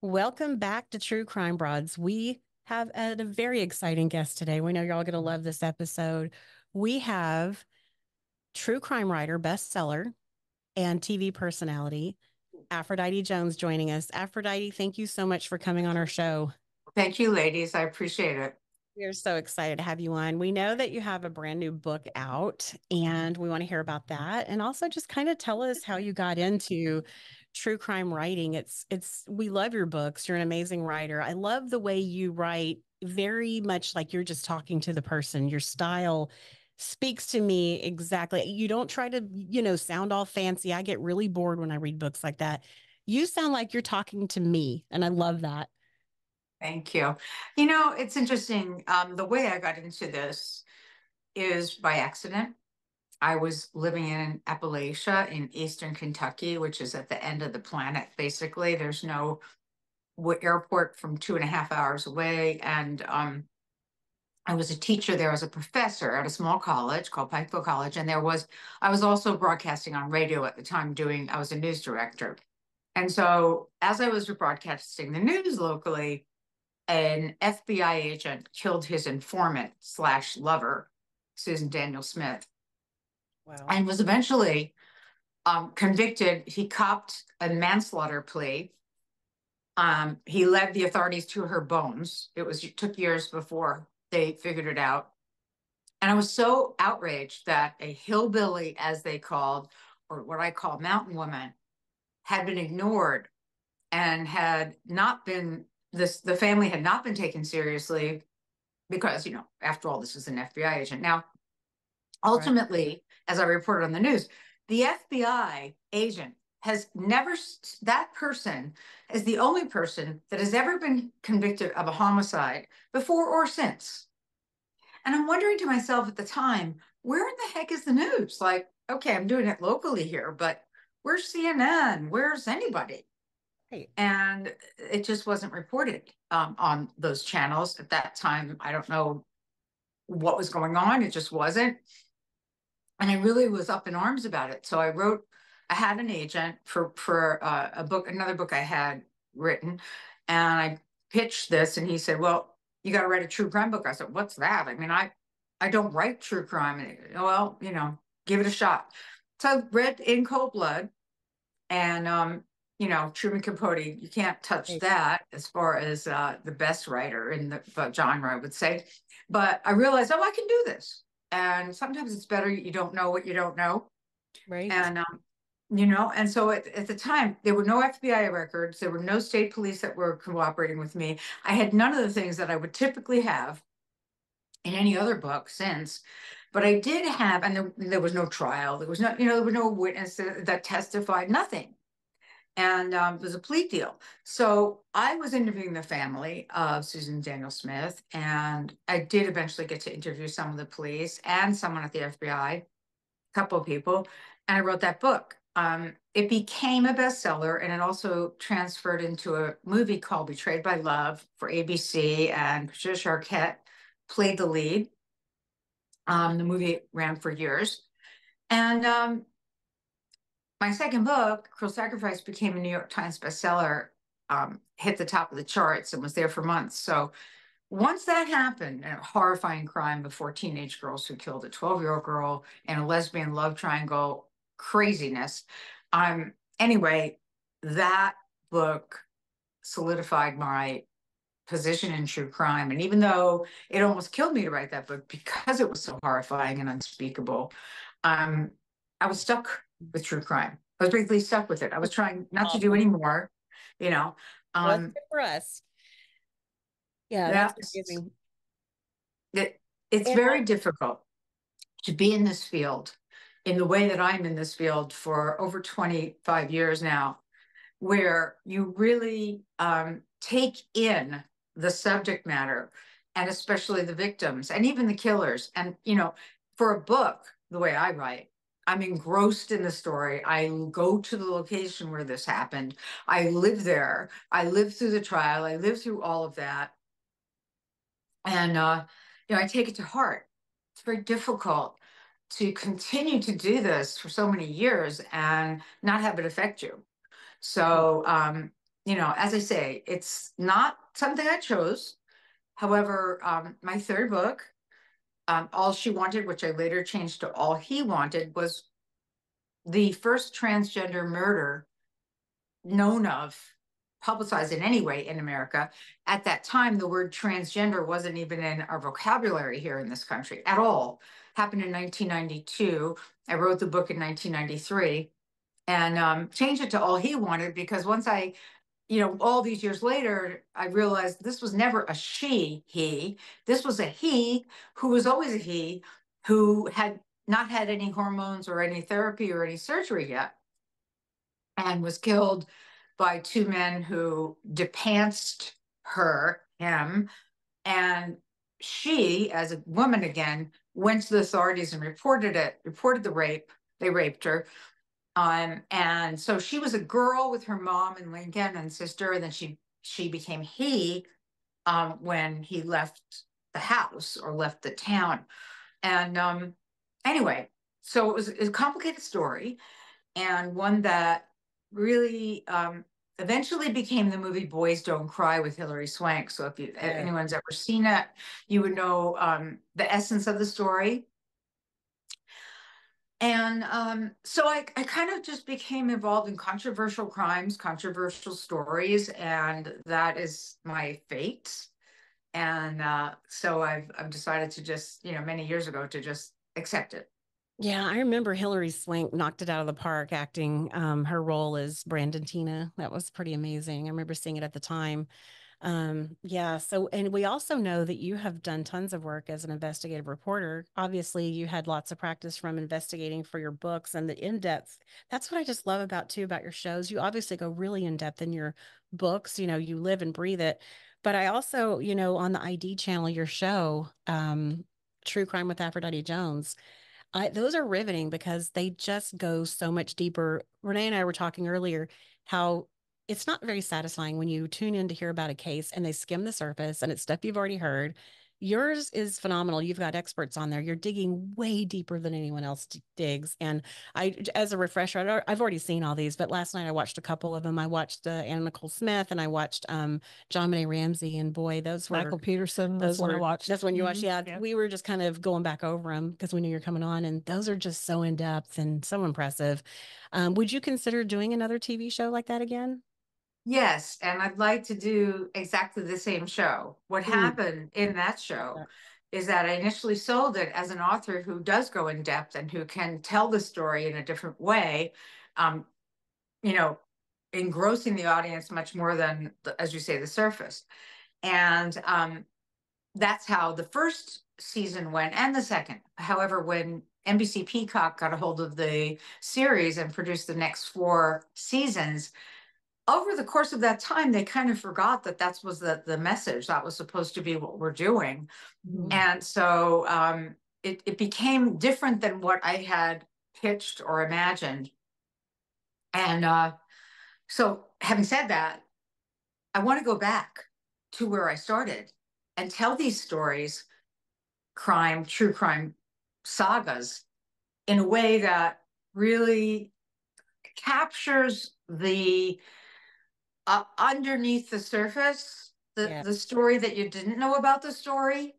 Welcome back to True Crime Broads. We have a very exciting guest today. We know you're all going to love this episode. We have true crime writer, bestseller, and TV personality, Aphrodite Jones, joining us. Aphrodite, thank you so much for coming on our show. Thank you, ladies. I appreciate it. We're so excited to have you on. We know that you have a brand new book out, and we want to hear about that. And also just kind of tell us how you got into true crime writing. We love your books. You're an amazing writer. I love the way you write, very much like you're just talking to the person. Your style speaks to me exactly. You don't try to, sound all fancy. I get really bored when I read books like that. You sound like you're talking to me, and I love that. Thank you. It's interesting. The way I got into this is by accident. I was living in Appalachia in Eastern Kentucky, which is at the end of the planet, basically. There's no airport from 2.5 hours away. And I was a teacher there as a professor at a small college called Pikeville College. And I was also broadcasting on radio at the time I was a news director. And so as I was broadcasting the news locally, an FBI agent killed his informant slash lover, Susan Daniel Smith, Wow. and was eventually convicted. He copped a manslaughter plea. He led the authorities to her bones. It took years before they figured it out. And I was so outraged that a hillbilly, as they called, or what I call mountain woman, had been ignored and had not been the family had not been taken seriously because, after all, this is an FBI agent. Now, Right. ultimately, as I reported on the news, the FBI agent has never, that person is the only person that has ever been convicted of a homicide before or since. And I'm wondering to myself at the time, where in the heck is the news? Like, okay, I'm doing it locally here, but where's CNN? Where's anybody? Hey, And it just wasn't reported on those channels at that time. I don't know what was going on. It just wasn't. And I really was up in arms about it. So I had an agent for a book, another book I had written, and I pitched this, and he said, "Well, you got to write a true crime book." I said, "What's that?" I mean, I don't write true crime. And, well, give it a shot. So I read In Cold Blood, and Truman Capote. You can't touch hey. that as far as the best writer in the genre, I would say. But I realized, oh, I can do this. And sometimes it's better you don't know what you don't know. Right. And and so at the time there were no FBI records, there were no state police that were cooperating with me. I had none of the things that I would typically have in any other book since. But I did have, and there was no trial, there was no witness that testified, nothing. And it was a plea deal. So I was interviewing the family of Susan Daniel Smith, and I did eventually get to interview some of the police and someone at the FBI, a couple of people, and I wrote that book. It became a bestseller, and it also transferred into a movie called Betrayed by Love for ABC, and Patricia Arquette played the lead. The movie ran for years. And my second book, Cruel Sacrifice, became a New York Times bestseller, hit the top of the charts and was there for months. So once that happened, a horrifying crime of four teenage girls who killed a 12-year-old girl and a lesbian love triangle craziness. Anyway, that book solidified my position in true crime. And even though it almost killed me to write that book because it was so horrifying and unspeakable, I was stuck with true crime. I was basically stuck with it. I was trying not to do Awesome. any more, you know. Well, that's Um, good for us. Yeah, that's that's amazing. it's And very difficult to be in this field in the way that I'm in this field for over 25 years now, where you really take in the subject matter and especially the victims and even the killers. And, for a book, the way I write, I'm engrossed in the story. I go to the location where this happened. I live there. I live through the trial. I live through all of that. And, I take it to heart. It's very difficult to continue to do this for so many years and not have it affect you. So, as I say, it's not something I chose. However, my third book, All She Wanted, which I later changed to All He Wanted, was the first transgender murder known of, publicized in any way in America. At that time, the word transgender wasn't even in our vocabulary here in this country at all. Happened in 1992. I wrote the book in 1993 and changed it to All He Wanted because once all these years later, I realized this was never a she, he. This was a he who was always a he who had not had any hormones or any therapy or any surgery yet and was killed by two men who depanced him. And she, as a woman again, went to the authorities and reported the rape. They raped her. And so she was a girl with her mom in Lincoln and sister, and then she became he when he left the house or left the town. And anyway, so it was a complicated story and one that really eventually became the movie Boys Don't Cry with Hilary Swank. So if anyone's ever seen it, you would know the essence of the story. And so I kind of just became involved in controversial crimes, controversial stories, and that is my fate. And so I've decided to just, many years ago to just accept it. Yeah, I remember Hilary Swank knocked it out of the park acting her role as Brandon Tina. That was pretty amazing. I remember seeing it at the time. Yeah, so and we also know that you have done tons of work as an investigative reporter. Obviously, you had lots of practice from investigating for your books and the in-depth. That's what I just love about your shows. You obviously go really in depth in your books, you live and breathe it. But I also, on the ID channel, your show, True Crime with Aphrodite Jones. Those are riveting because they just go so much deeper. Renee and I were talking earlier how it's not very satisfying when you tune in to hear about a case and they skim the surface and it's stuff you've already heard. Yours is phenomenal. You've got experts on there. You're digging way deeper than anyone else digs. And as a refresher, I've already seen all these, but last night I watched a couple of them. I watched Anna Nicole Smith and I watched John Benet Ramsey, and boy, those were Michael Peterson. That's when I watched. That's when you watched. Yeah, we were just kind of going back over them because we knew you're coming on, and those are just so in depth and so impressive. Would you consider doing another TV show like that again? Yes, and I'd like to do exactly the same show. What happened in that show is that I initially sold it as an author who does go in depth and who can tell the story in a different way, you know, engrossing the audience much more than, as you say, the surface. And that's how the first season went and the second. However, when NBC Peacock got a hold of the series and produced the next 4 seasons, over the course of that time, they kind of forgot that that was the message. That was supposed to be what we're doing. And so it became different than what I had pitched or imagined. And so having said that, I want to go back to where I started and tell these stories, true crime sagas, in a way that really captures the underneath the surface, the story that you didn't know about the story.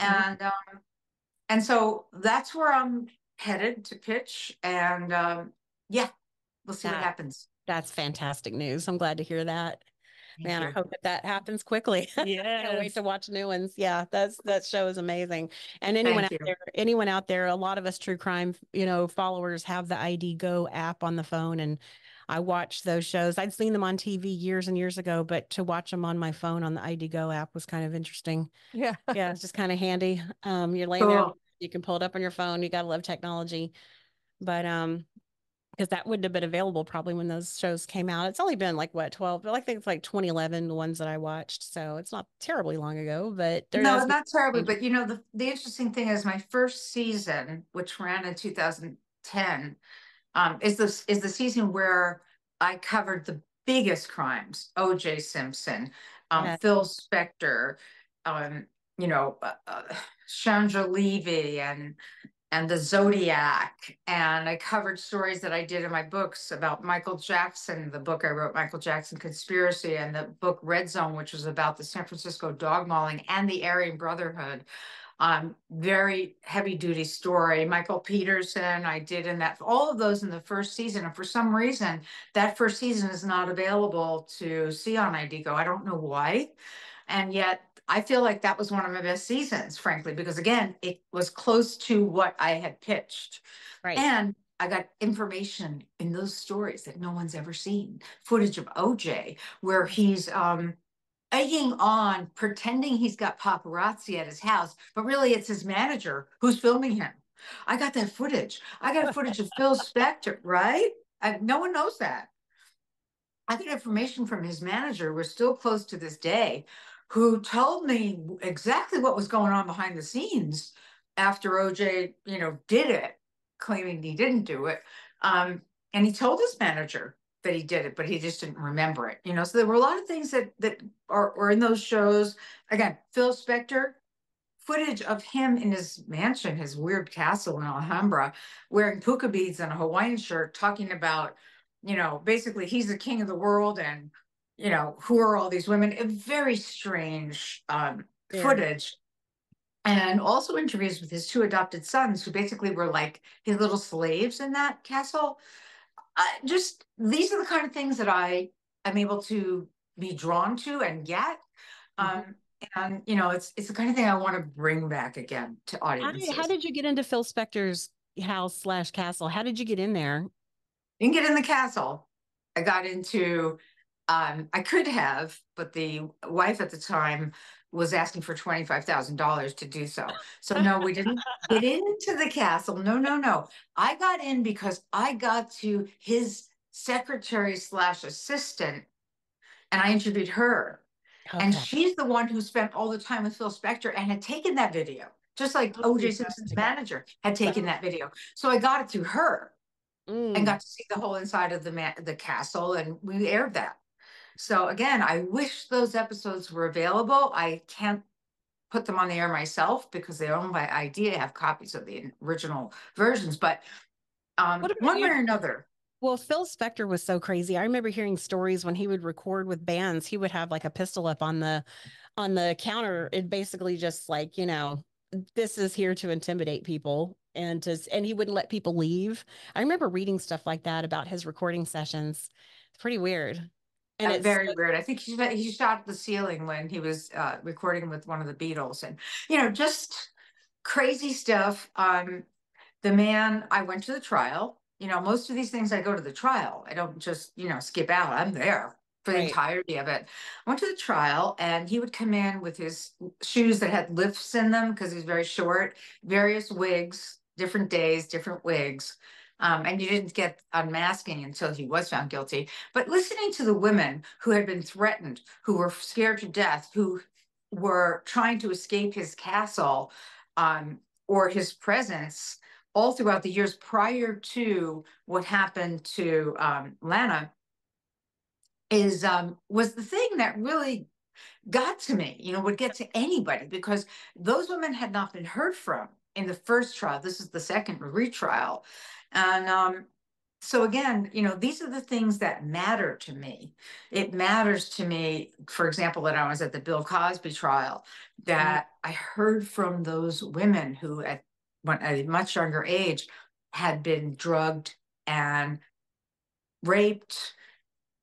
And so that's where I'm headed to pitch. And yeah, we'll see what happens. That's fantastic news. I'm glad to hear that. Man, I hope that happens quickly. Yeah, can't wait to watch new ones. Yeah, that show is amazing. And anyone out there, a lot of us true crime, followers have the ID Go app on the phone, and I watch those shows. I'd seen them on TV years and years ago, but to watch them on my phone on the ID Go app was kind of interesting. Yeah, it's just kind of handy. You're laying there, you can pull it up on your phone. You gotta love technology, but because that wouldn't have been available probably when those shows came out. It's only been like what, 12, I think it's like 2011, the ones that I watched. So it's not terribly long ago, but no, not terribly. But the interesting thing is my first season, which ran in 2010, is the season where I covered the biggest crimes: O.J. Simpson, Phil Spector, Chandra Levy, and and the Zodiac. And I covered stories that I did in my books about Michael Jackson, the book I wrote, Michael Jackson Conspiracy, and the book Red Zone, which was about the San Francisco dog mauling and the Aryan Brotherhood. Very heavy duty story. Michael Peterson, I did in that, all of those in the first season. And for some reason, that first season is not available to see on IDGO. I don't know why. And yet I feel like that was one of my best seasons, frankly, because again, it was close to what I had pitched. Right. And I got information in those stories that no one's ever seen. Footage of OJ, where he's egging on, pretending he's got paparazzi at his house, but really it's his manager who's filming him. I got that footage. I got footage of Phil Spector, right? No one knows that. I get information from his manager, we're still close to this day, who told me exactly what was going on behind the scenes after OJ, did it, claiming he didn't do it. And he told his manager that he did it, but he just didn't remember it. So there were a lot of things that are in those shows. Again, Phil Spector, footage of him in his mansion, his weird castle in Alhambra, wearing puka beads and a Hawaiian shirt, talking about, basically he's the king of the world and, who are all these women? A very strange footage. And also interviews with his two adopted sons, who basically were like his little slaves in that castle. Just these are the kind of things that I am able to be drawn to and get. Mm-hmm. And it's the kind of thing I want to bring back again to How audiences. did you get into Phil Spector's house/castle? How did you get in there? Didn't get in the castle. I got into, I could have, but the wife at the time was asking for $25,000 to do so. So no, we didn't get into the castle. No, no, no. I got in because I got to his secretary/assistant and I interviewed her. And Okay. she's the one who spent all the time with Phil Spector and had taken that video, just like Oh, you OJ got Simpson's to go. manager had taken Oh. that video. So I got it through her and Mm. got to see the whole inside of the castle, and we aired that. So again, I wish those episodes were available. I can't put them on the air myself because they're owned by Idea. I have copies of the original versions, but What about one way you? or another. Well, Phil Spector was so crazy. I remember hearing stories when he would record with bands, he would have like a pistol up on the counter. It basically just like, this is here to intimidate people and he wouldn't let people leave. I remember reading stuff like that about his recording sessions. It's pretty weird. And it's Very weird. I think he shot at the ceiling when he was recording with one of the Beatles, and just crazy stuff. The man, I went to the trial. Most of these things I go to the trial. I don't just, skip out. I'm there for the right. entirety of it. I went to the trial and he would come in with his shoes that had lifts in them because he was very short, various wigs, different days, different wigs. And you didn't get unmasking until he was found guilty. But listening to the women who had been threatened, who were scared to death, who were trying to escape his castle or his presence, all throughout the years prior to what happened to Lana, was the thing that really got to me, would get to anybody, because those women had not been heard from in the first trial. This is the second retrial. And so again, these are the things that matter to me. It matters to me, for example, that I was at the Bill Cosby trial, Mm. that I heard from those women who at a much younger age had been drugged and raped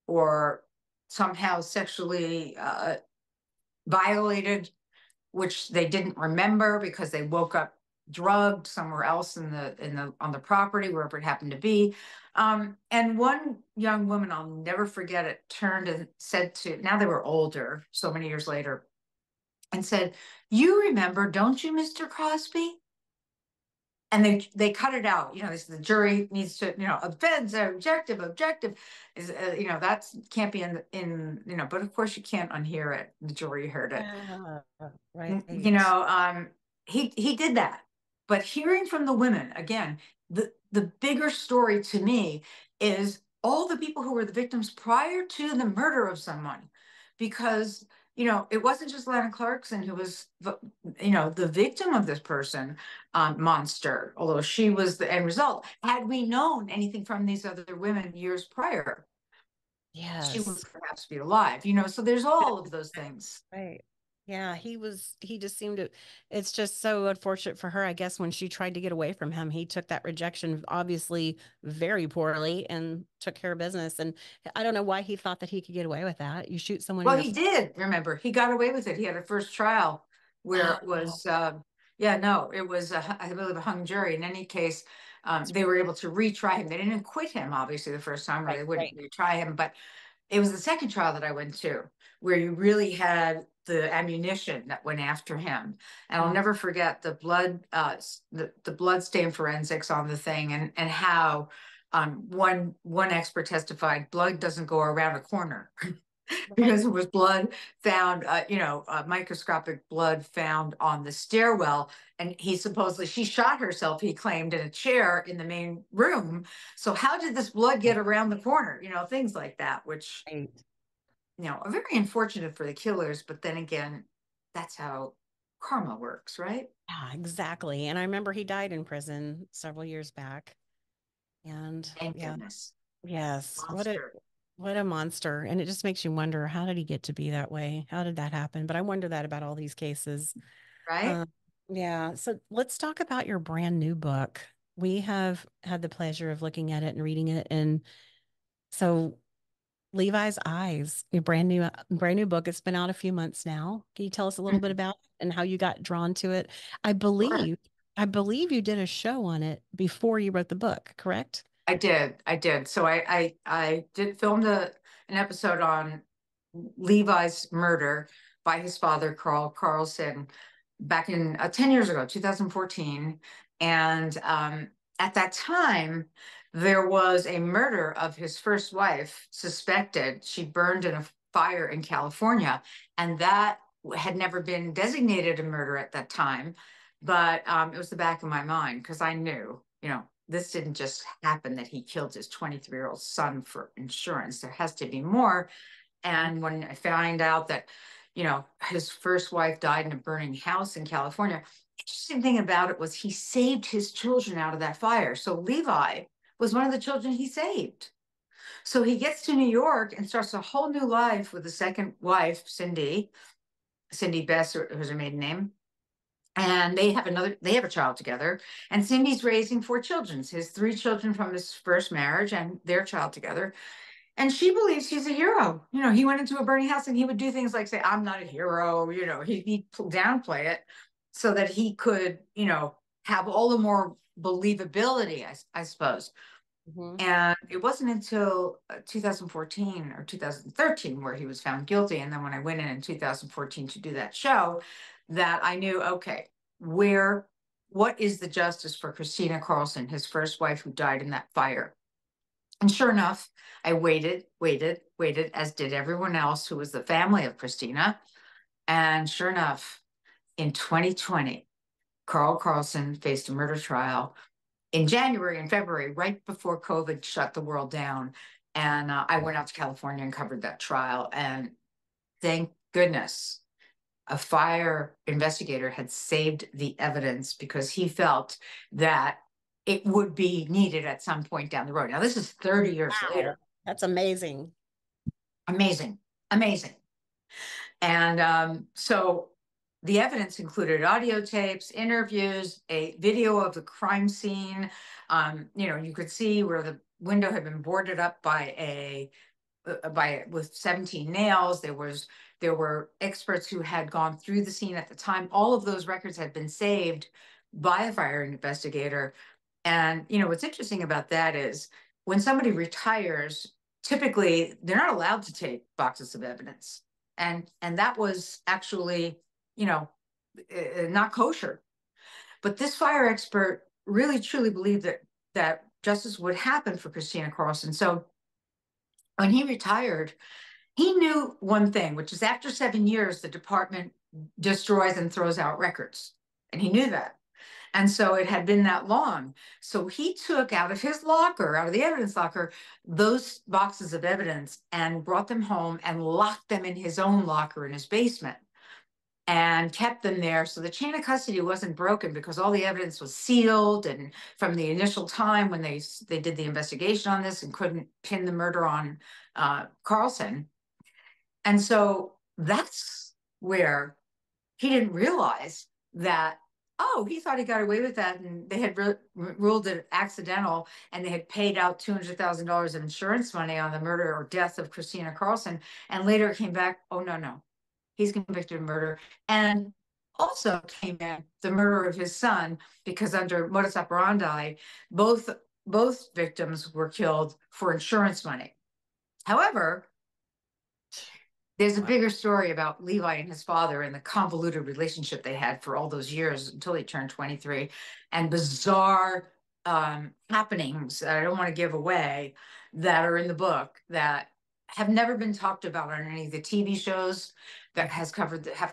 or somehow sexually violated, which they didn't remember because they woke up drugged somewhere else on the property, wherever it happened to be. And one young woman, I'll never forget it, turned and said to, now they were older, so many years later, and said, "You remember, don't you, Mr. Crosby?" And they cut it out. The jury needs to, offense, objective is, that can't be but of course you can't unhear it. The jury heard it. Yeah, You right. know, he did that. But hearing from the women, again, the bigger story to me is all the people who were the victims prior to the murder of someone, because you know, it wasn't just Lana Clarkson who was, you know, the victim of this person, monster, although she was the end result. Had we known anything from these other women years prior, she would Yes. perhaps be alive, you know, so there's all of those things. Right. Yeah, he just seemed to, it's just so unfortunate for her. I guess when she tried to get away from him, he took that rejection obviously very poorly and took care of business. And I don't know why he thought that he could get away with that. You shoot someone in Well, the, he did, remember, he got away with it. He had a first trial where it oh, was, yeah, no, it was, I believe, a hung jury. In any case, they were able to retry him. They didn't acquit him, obviously, the first time, or right, they wouldn't right. retry him. But it was the second trial that I went to where you really had the ammunition that went after him. And I'll Mhm. never forget the blood, the blood stain forensics on the thing, and how one expert testified blood doesn't go around a corner. Right. Because it was blood found, you know, microscopic blood found on the stairwell. And he supposedly, she shot herself, he claimed, in a chair in the main room. So how did this blood get around the corner? You know, things like that, which, Right. you know, are very unfortunate for the killers. But then again, that's how karma works, right? Yeah, exactly. And I remember he died in prison several years back. And Thank yeah, goodness. yes, Monster, what a monster. And it just makes you wonder, how did he get to be that way? How did that happen? But I wonder that about all these cases. right? Um, yeah. So let's talk about your brand new book. We have had the pleasure of looking at it and reading it. And so Levi's Eyes, your brand new book. It's been out a few months now. Can you tell us a little bit Mhm. about it and how you got drawn to it? I Sure. believe, I believe you did a show on it before you wrote the book, correct? I did. I did. So I did film an episode on Levi's murder by his father, Carl Carlson, back in 10 years ago, 2014. And at that time, there was a murder of his first wife suspected. She burned in a fire in California, and that had never been designated a murder at that time. But it was the back of my mind because I knew, you know, this didn't just happen that he killed his 23-year-old son for insurance. There has to be more. And when I found out that, you know, his first wife died in a burning house in California, interesting thing about it was he saved his children out of that fire. So Levi was one of the children he saved. So he gets to New York and starts a whole new life with a second wife, Cindy Bess, who's her maiden name. And they have a child together. And Cindy's raising four children, his three children from his first marriage and their child together. And she believes he's a hero. You know, he went into a burning house and he would do things like say, I'm not a hero. You know, he'd downplay it so that he could, you know, have all the more believability, I suppose. Mhm. And it wasn't until 2014 or 2013 where he was found guilty. And then when I went in 2014 to do that show, that I knew, okay, what is the justice for Christina Carlson, his first wife who died in that fire? And sure enough, I waited, as did everyone else who was the family of Christina. And sure enough, in 2020, Carl Carlson faced a murder trial in January and February, right before COVID shut the world down. And I went out to California and covered that trial. And thank goodness a fire investigator had saved the evidence because he felt that it would be needed at some point down the road. Now, this is 30 years Wow. later. That's amazing. Amazing, amazing. And so the evidence included audio tapes, interviews, a video of the crime scene. You know, you could see where the window had been boarded up with 17 nails. There were experts who had gone through the scene at the time. All of those records had been saved by a fire investigator. And you know what's interesting about that is when somebody retires, typically they're not allowed to take boxes of evidence, and that was actually, you know, not kosher. But this fire expert really truly believed that justice would happen for Christina Carlson. So when he retired, he knew one thing, which is after 7 years, the department destroys and throws out records. And he knew that. And so it had been that long. So he took out of his locker, out of the evidence locker, those boxes of evidence and brought them home and locked them in his own locker in his basement and kept them there. So the chain of custody wasn't broken because all the evidence was sealed. And from the initial time when they did the investigation on this and couldn't pin the murder on Carlson. And so that's where he didn't realize that, oh, he thought he got away with that. And they had ruled it accidental, and they had paid out $200,000 in insurance money on the murder or death of Christina Carlson. And later it came back, oh, no, he's convicted of murder. And also came in the murder of his son, because under modus operandi, both victims were killed for insurance money. However, there's a bigger story about Levi and his father and the convoluted relationship they had for all those years until he turned 23, and bizarre happenings that I don't want to give away that are in the book that have never been talked about on any of the TV shows that have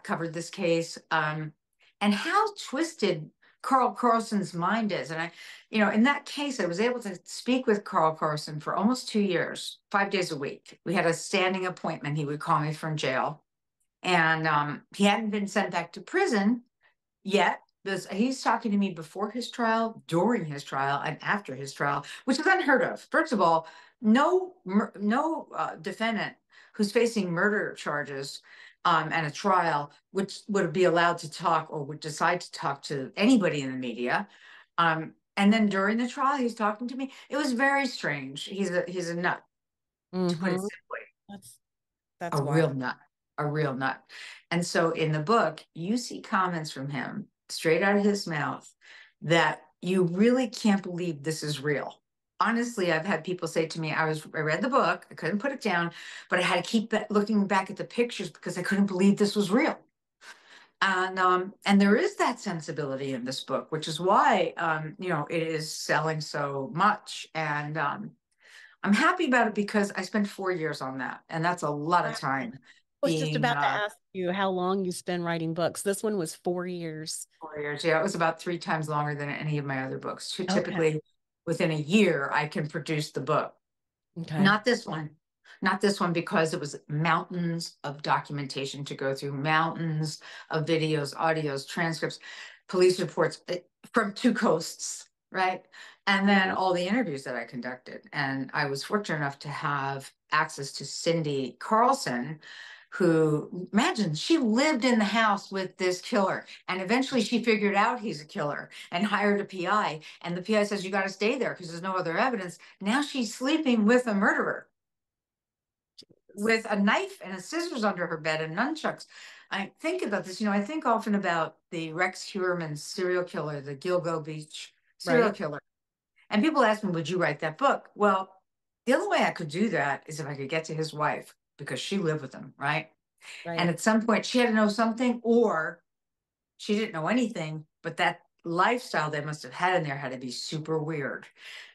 covered this case, and how twisted Carl Carlson's mind is. And in that case, I was able to speak with Carl Carlson for almost 2 years, 5 days a week. We had a standing appointment. He would call me from jail. And he hadn't been sent back to prison yet. He's talking to me before his trial, during his trial, and after his trial, which is unheard of. First of all, no defendant who's facing murder charges and a trial would be allowed to talk or would decide to talk to anybody in the media. And then during the trial, he's talking to me. It was very strange. He's a nut, to put it simply. That's a real nut, a real nut. And so in the book, you see comments from him straight out of his mouth that you really can't believe this is real. Honestly, I've had people say to me, I read the book, I couldn't put it down, but I had to keep looking back at the pictures because I couldn't believe this was real. And there is that sensibility in this book, which is why it is selling so much. And I'm happy about it because I spent 4 years on that, and that's a lot of time. I was just about to ask you how long you spend writing books. This one was 4 years. 4 years, yeah. It was about 3 times longer than any of my other books. Typically, within a year, I can produce the book. Okay. Not this one. Not this one, because it was mountains of documentation to go through, mountains of videos, audios, transcripts, police reports from 2 coasts, right? And then all the interviews that I conducted. And I was fortunate enough to have access to Cindy Carlson, who, imagine, she lived in the house with this killer. And eventually she figured out he's a killer and hired a PI. And the PI says, you got to stay there because there's no other evidence. Now she's sleeping with a murderer with a knife and a scissors under her bed and nunchucks. I think about this, I think often about the Rex Heuermann serial killer, the Gilgo Beach serial killer. And people ask me, would you write that book? Well, the only way I could do that is if I could get to his wife, because she lived with him, right? And at some point she had to know something, or she didn't know anything, but that lifestyle they must have had in there had to be super weird.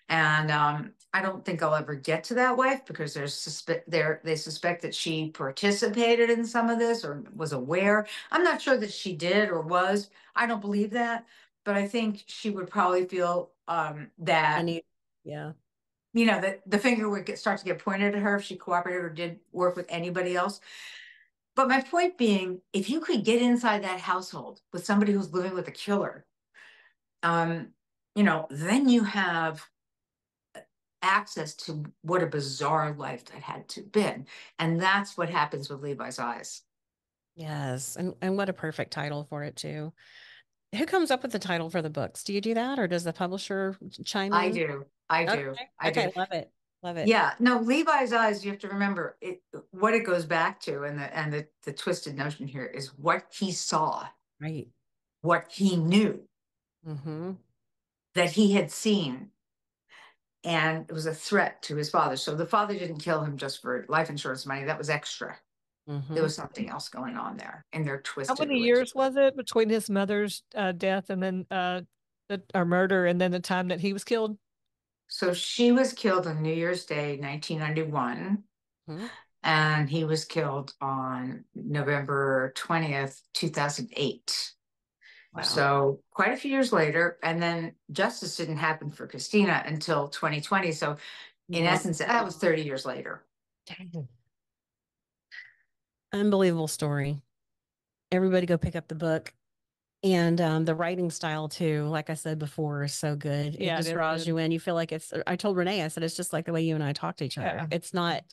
And I don't think I'll ever get to that wife, because they suspect that she participated in some of this or was aware. I'm not sure that she did or was. I don't believe that, but I think she would probably feel that that the finger would start to get pointed at her if she cooperated or did work with anybody else. But my point being, if you could get inside that household with somebody who's living with a killer, then you have access to what a bizarre life that had to been. And that's what happens with Levi's Eyes. Yes. And what a perfect title for it too. Who comes up with the title for the books? Do you do that, or does the publisher chime in? I do. Okay. Love it. Love it. Yeah. No, Levi's Eyes, you have to remember what it goes back to, and the twisted notion here is what he saw. Right. What he knew. That he had seen. And it was a threat to his father. So the father didn't kill him just for life insurance money. That was extra. There was something else going on there in their twisted. How many years was it between his mother's death and then or murder, and then the time that he was killed? So she was killed on New Year's Day, 1991. And he was killed on November 20th, 2008. Wow. So quite a few years later, and then justice didn't happen for Christina until 2020. So in essence, that was 30 years later. Unbelievable story. Everybody go pick up the book. And the writing style too, like I said before, is so good. Yeah, it just draws you in. You feel like I told Renee, I said, it's just like the way you and I talk to each other. Yeah. It's not,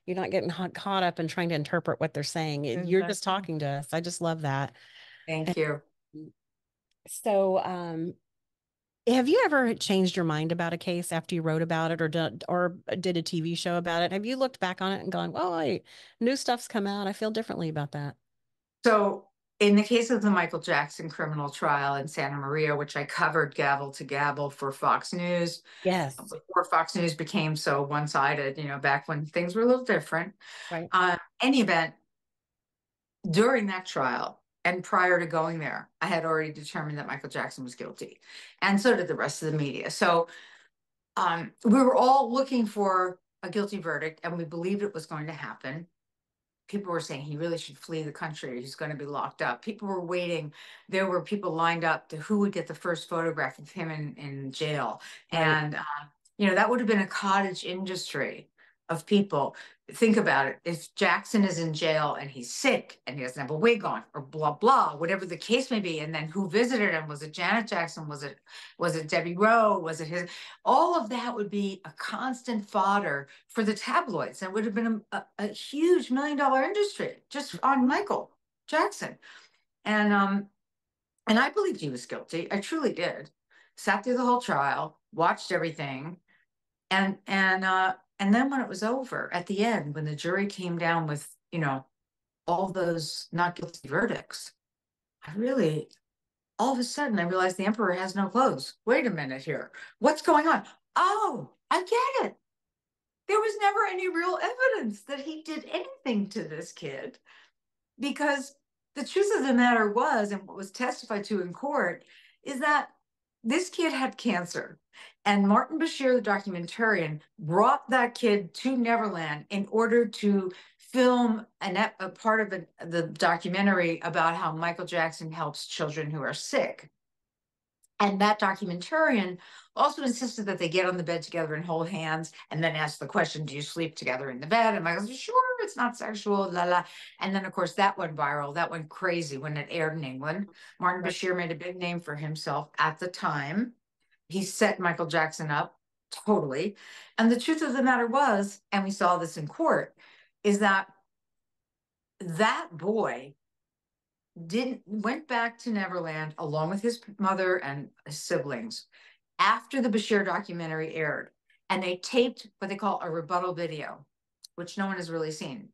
you're not getting caught up in trying to interpret what they're saying. You're just talking to us. I just love that. Thank you. So, have you ever changed your mind about a case after you wrote about it or did a TV show about it? Have you looked back on it and gone, well, new stuff's come out. I feel differently about that. So in the case of the Michael Jackson criminal trial in Santa Maria, which I covered gavel to gavel for Fox News. Yes. Before Fox News became so one-sided, back when things were a little different. Right. Any event, during that trial and prior to going there, I had already determined that Michael Jackson was guilty. And so did the rest of the media. So we were all looking for a guilty verdict, and we believed it was going to happen. People were saying he really should flee the country. He's going to be locked up. People were waiting. There were people lined up to who would get the first photograph of him in jail. Right. And, that would have been a cottage industry of people. Think about it. If Jackson is in jail and he's sick and he doesn't have a wig on or blah, blah, whatever the case may be. And then who visited him? Was it Janet Jackson? Was it Debbie Rowe? Was it his? All of that would be a constant fodder for the tabloids. And would have been a huge $1 million industry just on Michael Jackson. And I believed he was guilty. I truly did. Sat through the whole trial, watched everything. And then when it was over at the end, when the jury came down with, all those not guilty verdicts, all of a sudden I realized the emperor has no clothes. Wait a minute here. What's going on? Oh, I get it. There was never any real evidence that he did anything to this kid, because the truth of the matter was, and what was testified to in court, is that this kid had cancer. And Martin Bashir, the documentarian, brought that kid to Neverland in order to film a part of the documentary about how Michael Jackson helps children who are sick. And that documentarian also insisted that they get on the bed together and hold hands, and then ask the question, do you sleep together in the bed? And Michael said, sure, it's not sexual, la la. And then, of course, that went viral. That went crazy when it aired in England. Martin Bashir made a big name for himself at the time. He set Michael Jackson up totally. And the truth of the matter was, and we saw this in court, is that boy went back to Neverland along with his mother and his siblings after the Bashir documentary aired, and they taped what they call a rebuttal video, which no one has really seen.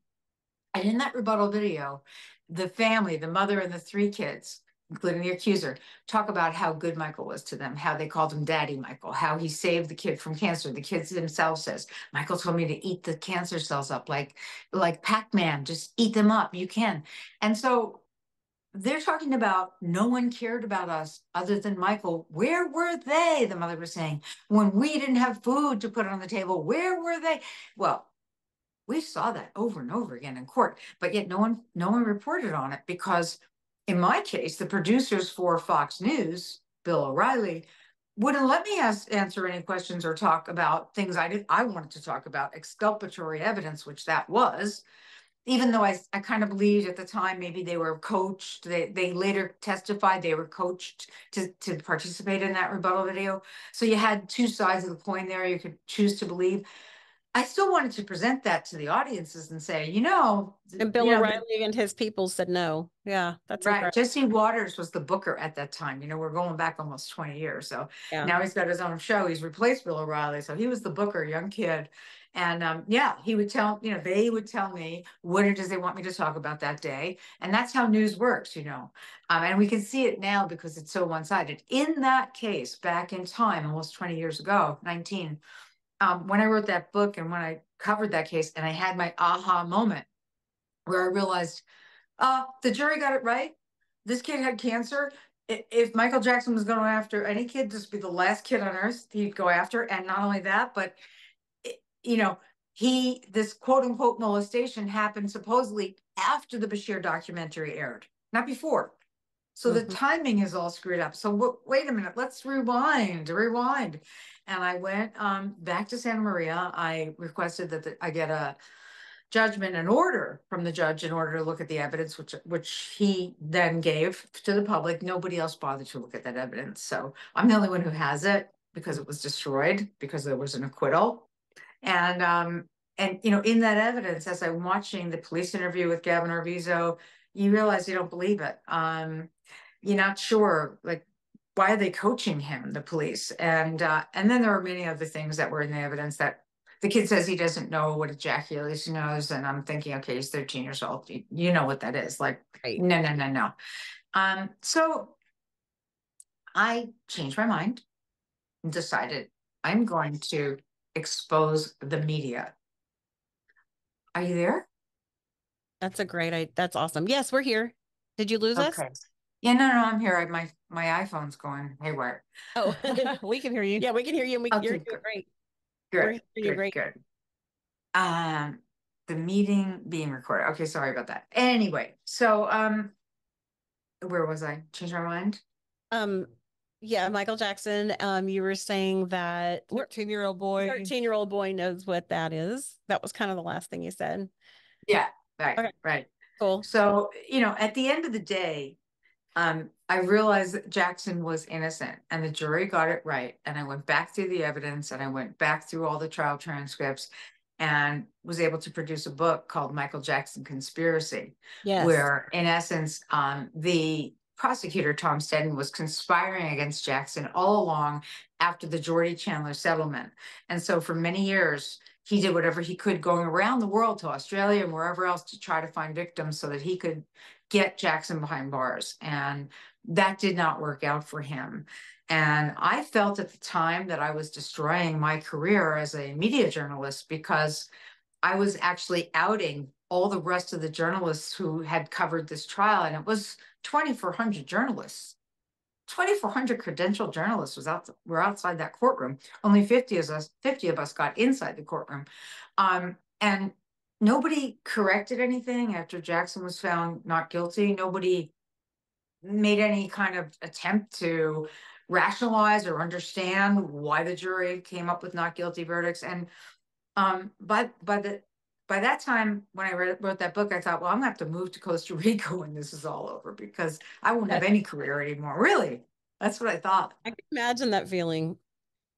And in that rebuttal video, the family, the mother and the 3 kids, including the accuser, talk about how good Michael was to them, how they called him Daddy Michael, how he saved the kid from cancer. The kid himself says, Michael told me to eat the cancer cells up like Pac-Man, just eat them up, you can. And so they're talking about no one cared about us other than Michael. Where were they? The mother was saying, when we didn't have food to put on the table, where were they? Well, we saw that over and over again in court, but yet no one reported on it, because in my case, the producers for Fox News, Bill O'Reilly, wouldn't let me answer any questions or talk about things I wanted to talk about, exculpatory evidence, which that was. Even though I kind of believed at the time maybe they were coached, they later testified they were coached to participate in that rebuttal video. So you had 2 sides of the coin there. You could choose to believe. I still wanted to present that to the audiences and say, and Bill O'Reilly and his people said no. Yeah, that's right. incredible. Jesse Waters was the booker at that time. We're going back almost 20 years. So now he's got his own show. He's replaced Bill O'Reilly. So he was the booker, young kid. And he would tell, they would tell me what it is they want me to talk about that day. And that's how news works, and we can see it now because it's so one-sided. In that case, back in time, almost 20 years ago, 19, when I wrote that book and when I covered that case, and I had my aha moment where I realized, the jury got it right. This kid had cancer. If Michael Jackson was going after any kid, just be the last kid on earth he'd go after. And not only that, but this quote unquote molestation happened supposedly after the Bashir documentary aired, not before. So the timing is all screwed up. So wait a minute, let's rewind. And I went back to Santa Maria. I requested that I get a judgment and order from the judge in order to look at the evidence, which he then gave to the public. Nobody else bothered to look at that evidence. So I'm the only one who has it because it was destroyed because there was an acquittal. And you know, in that evidence, as I'm watching the police interview with Gavin Arvizo, you realize you don't believe it. You're not sure, like, why are they coaching him, the police? And then there are many other things that were in the evidence that the kid says he doesn't know what ejaculation knows. And I'm thinking, okay, he's 13 years old. You know what that is. Like, Right. no. So I changed my mind and decided I'm going to expose the media. Are you there? That's awesome. Yes, we're here. Did you lose us? Okay. Yeah, no, I'm here. My iPhone's going haywire. Oh, We can hear you. yeah, we can hear you. And Okay, you're doing good. great. Good, We're hearing you great. good. The meeting being recorded. Okay, sorry about that. Anyway, so where was I? Change my mind? Yeah, Michael Jackson. You were saying that 13-year-old boy. 13-year-old boy knows what that is. That was kind of the last thing you said. Yeah, right, Okay. right. Cool. So, you know, at the end of the day, I realized that Jackson was innocent and the jury got it right. And I went back through the evidence and I went back through all the trial transcripts and was able to produce a book called Michael Jackson Conspiracy, Yes. where in essence, the prosecutor, Tom Steadman, was conspiring against Jackson all along after the Jordy Chandler settlement. And so for many years, he did whatever he could going around the world to Australia and wherever else to try to find victims so that he could get Jackson behind bars. And that did not work out for him. And I felt at the time that I was destroying my career as a media journalist because I was actually outing all the rest of the journalists who had covered this trial. And it was 2,400 journalists. 2,400 credentialed journalists were outside that courtroom. Only 50 of us got inside the courtroom. And nobody corrected anything after Jackson was found not guilty. Nobody made any kind of attempt to rationalize or understand why the jury came up with not guilty verdicts. And by that time, when I wrote that book, I thought, well, I'm gonna have to move to Costa Rica when this is all over because I won't have any career anymore. Really, that's what I thought. I can imagine that feeling.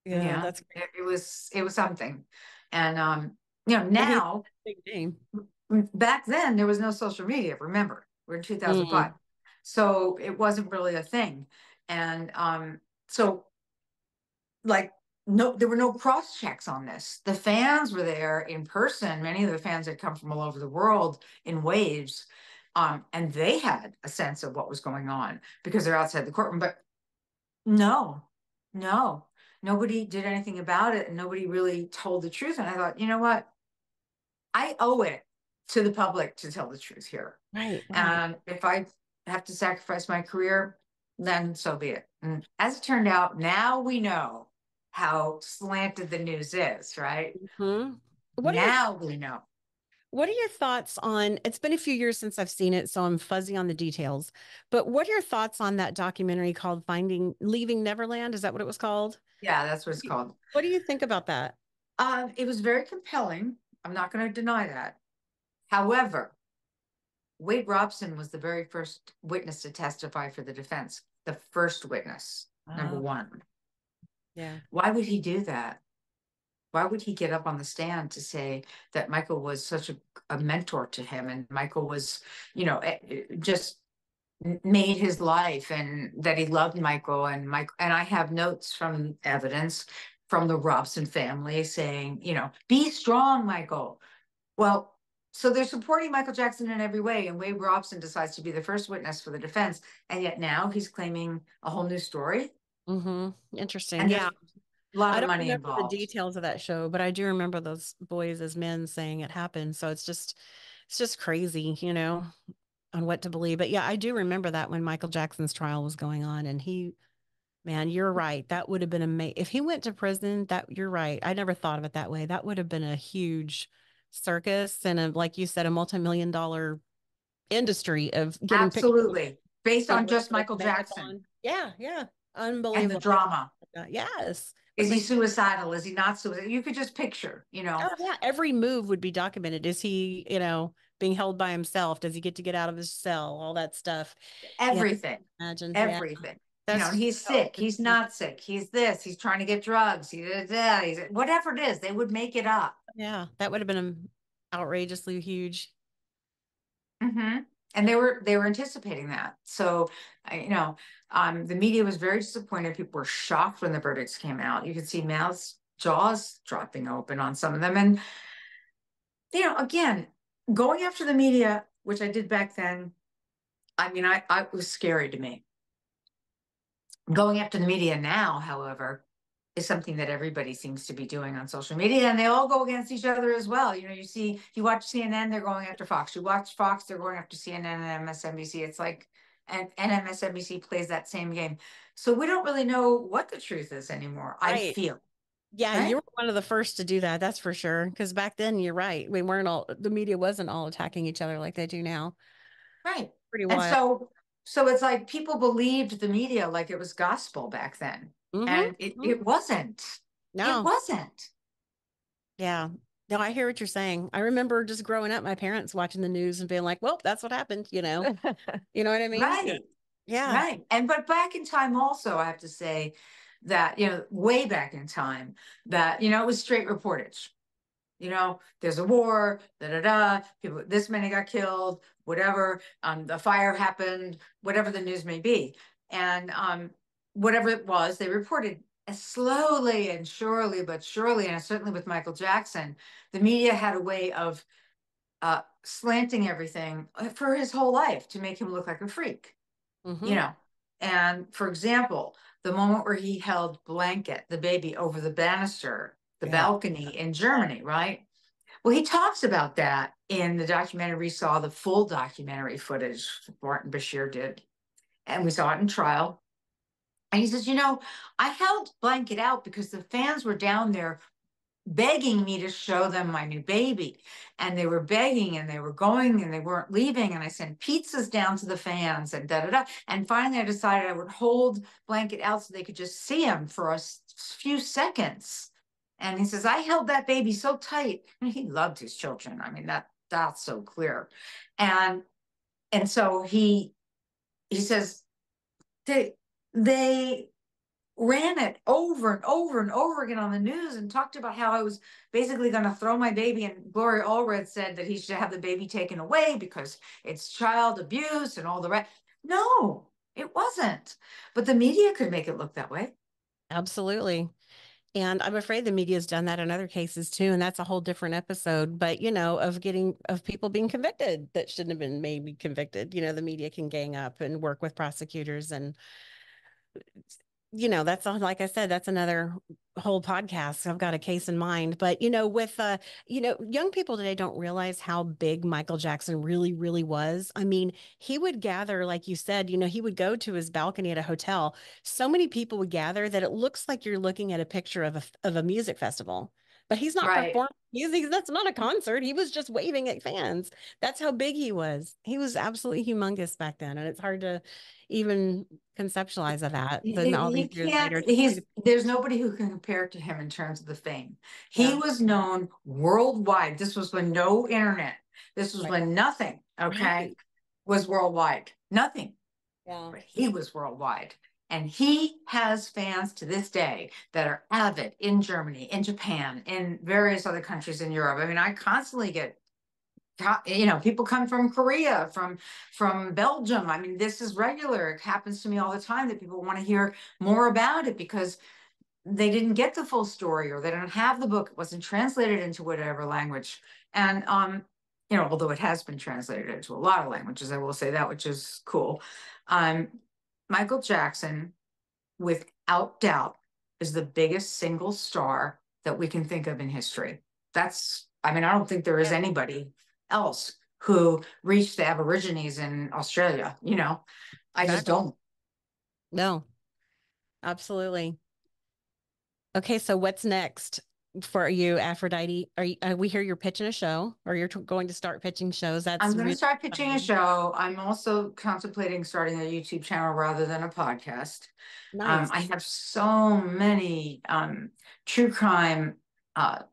Yeah, that's great. It was something. And you know, now big name. Back then there was no social media. Remember, we're in 2005, so it wasn't really a thing. And so like, no, there were no cross checks on this. The fans were there in person. Many of the fans had come from all over the world in waves. And they had a sense of what was going on because they're outside the courtroom. But no, nobody did anything about it. And nobody really told the truth. And I thought, you know what? I owe it to the public to tell the truth here. Right. And if I have to sacrifice my career, then so be it. And as it turned out, now we know how slanted the news is, right? Mm-hmm. Now we know. What are your thoughts on, it's been a few years since I've seen it, so I'm fuzzy on the details, but what are your thoughts on that documentary called Leaving Neverland? Is that what it was called? Yeah, that's what it's called. What do you think about that? It was very compelling. I'm not going to deny that. However, Wade Robson was the very first witness to testify for the defense. The first witness, number one. Yeah. Why would he do that? Why would he get up on the stand to say that Michael was such a mentor to him and Michael was, you know, just made his life and that he loved Michael and I have notes from evidence from the Robson family saying, you know, be strong, Michael. Well, so they're supporting Michael Jackson in every way. And Wade Robson decides to be the first witness for the defense. And yet now he's claiming a whole new story. Interesting. And yeah. A lot I of don't money remember involved. the details of that show, but I do remember those boys as men saying it happened. So it's just crazy, you know, on what to believe. But yeah, I do remember that when Michael Jackson's trial was going on and man, you're right. That would have been amazing. If he went to prison, you're right. I never thought of it that way. That would have been a huge circus and like you said, a multi-million-dollar industry of getting Absolutely. based on just Like Michael Jackson Yeah, yeah. and the Unbelievable. drama. Yes. Is he suicidal? Is he not suicidal? You could just picture, you know. Oh, yeah. Every move would be documented. Is he, being held by himself? Does he get out of his cell? All that stuff. Yeah. Everything, Imagine. Yeah. everything. You know, That's he's so sick. He's not sick. He's this. He's trying to get drugs. He's whatever it is. They would make it up. yeah. That would have been outrageously huge. Mm-hmm. And they were anticipating that. So, the media was very disappointed. People were shocked when the verdicts came out. You could see mouths, jaws dropping open on some of them. And, again, going after the media, which I did back then, I mean, I it was scary to me. Going after the media now, however, is something that everybody seems to be doing on social media, and they all go against each other as well. You watch CNN, they're going after Fox. You watch Fox, they're going after CNN and MSNBC. It's like, and MSNBC plays that same game. So we don't really know what the truth is anymore, I feel. Yeah, right? you were one of the first to do that. That's for sure. Because back then, you're right. The media wasn't all attacking each other like they do now. Right. Pretty And wild. so it's like people believed the media like it was gospel back then. And it wasn't. It No. wasn't. Yeah. No, I hear what you're saying. I remember just growing up, my parents watching the news and being like, well, that's what happened, You know what I mean? Right. Yeah. Right. But back in time also, I have to say that, way back in time, that, it was straight reportage. There's a war, people, this many got killed, whatever, the fire happened, whatever the news may be. And whatever it was, they reported as slowly and surely, but surely, and certainly with Michael Jackson, the media had a way of slanting everything for his whole life to make him look like a freak. And for example, the moment where he held Blanket, the baby, over the banister, the balcony in Germany, right? Well, he talks about that in the documentary. We saw the full documentary footage Martin Bashir did, and we saw it in trial. And he says, I held Blanket out because the fans were down there begging me to show them my new baby. And they were begging and they were going and they weren't leaving. And I sent pizzas down to the fans and da-da-da. And finally I decided I would hold Blanket out so they could just see him for a few seconds. And he says, I held that baby so tight. And he loved his children. I mean, that's so clear. And so he says they ran it over and over and over again on the news and talked about how I was basically going to throw my baby. And Gloria Allred said that he should have the baby taken away because it's child abuse and all the rest. No, it wasn't. But the media could make it look that way. Absolutely. And I'm afraid the media has done that in other cases too. And that's a whole different episode. But, of people being convicted that shouldn't have been maybe convicted. The media can gang up and work with prosecutors and that's all, like I said, that's another whole podcast. I've got a case in mind, but with young people today don't realize how big Michael Jackson really, really was. I mean, he would gather, like you said, he would go to his balcony at a hotel. So many people would gather that it looks like you're looking at a picture of a music festival. But he's not performing music. That's not a concert. He was just waving at fans. That's how big he was. He was absolutely humongous back then. And it's hard to even conceptualize of that. Then all these years later, there's nobody who can compare to him in terms of the fame. He was known worldwide. This was when no internet. This was when nothing, was worldwide. Nothing. Yeah. But he was worldwide. And he has fans to this day that are avid in Germany, in Japan, in various other countries in Europe. I mean, I constantly get, people come from Korea, from Belgium. I mean, this is regular. It happens to me all the time that people want to hear more about it because they didn't get the full story or they don't have the book. It wasn't translated into whatever language. And, although it has been translated into a lot of languages, I will say that, which is cool. Michael Jackson, without doubt, is the biggest single star that we can think of in history. I don't think there is anybody else who reached the Aborigines in Australia. I just don't. No, absolutely. Okay, so what's next? for you, Aphrodite? We hear you're pitching a show, or you're going to start pitching shows. That's I'm going to really start pitching a exciting. show. I'm also contemplating starting a YouTube channel rather than a podcast. Nice. I have so many true crime